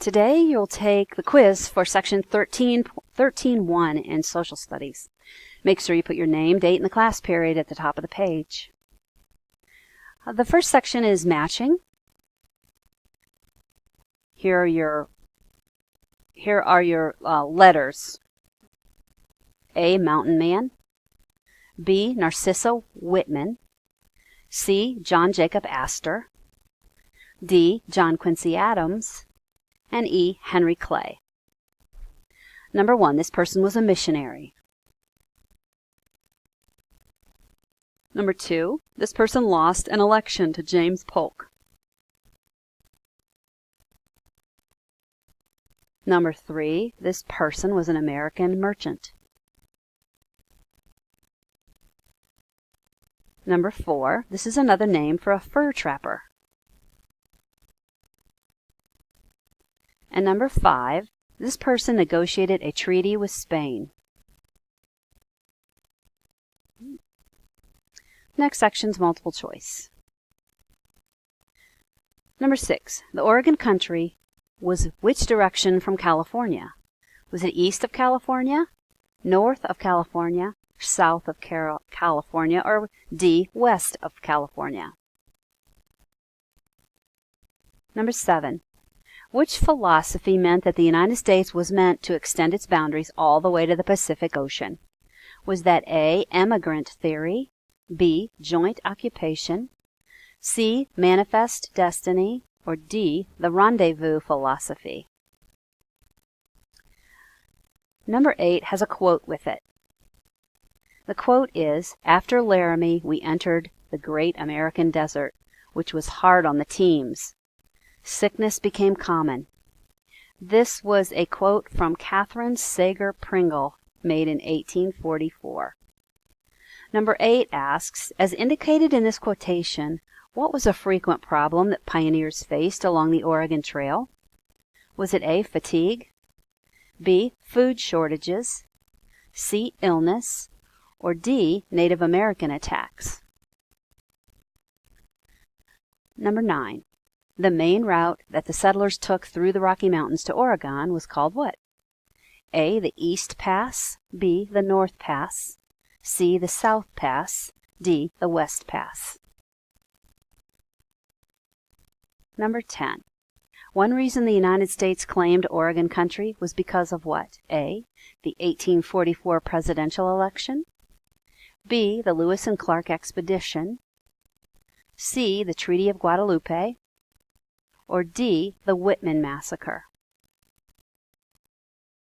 Today you'll take the quiz for section 13.1 in Social Studies. Make sure you put your name, date, and the class period at the top of the page. The first section is matching. Here are your letters. A, Mountain Man. B, Narcissa Whitman. C, John Jacob Astor. D, John Quincy Adams. And E, Henry Clay. Number 1, this person was a missionary. Number 2, this person lost an election to James Polk. Number 3, this person was an American merchant. Number 4, this is another name for a fur trapper. And number 5, this person negotiated a treaty with Spain. Next section's multiple choice. Number 6, the Oregon Country was which direction from California? Was it east of California, north of California, south of California, or D, west of California? Number 7, which philosophy meant that the United States was meant to extend its boundaries all the way to the Pacific Ocean? Was that A, immigrant theory, B, joint occupation, C, manifest destiny, or D, the rendezvous philosophy? Number 8 has a quote with it. The quote is, "After Laramie, we entered the great American desert, which was hard on the teams. Sickness became common." This was a quote from Catherine Sager Pringle, made in 1844. Number 8 asks, as indicated in this quotation, what was a frequent problem that pioneers faced along the Oregon Trail? Was it A, fatigue, B, food shortages, C, illness, or D, Native American attacks? Number 9. The main route that the settlers took through the Rocky Mountains to Oregon was called what? A, the East Pass, B, the North Pass, C, the South Pass, D, the West Pass. Number 10. One reason the United States claimed Oregon Country was because of what? A, the 1844 presidential election, B, the Lewis and Clark expedition, C, the Treaty of Guadalupe, or D, the Whitman massacre?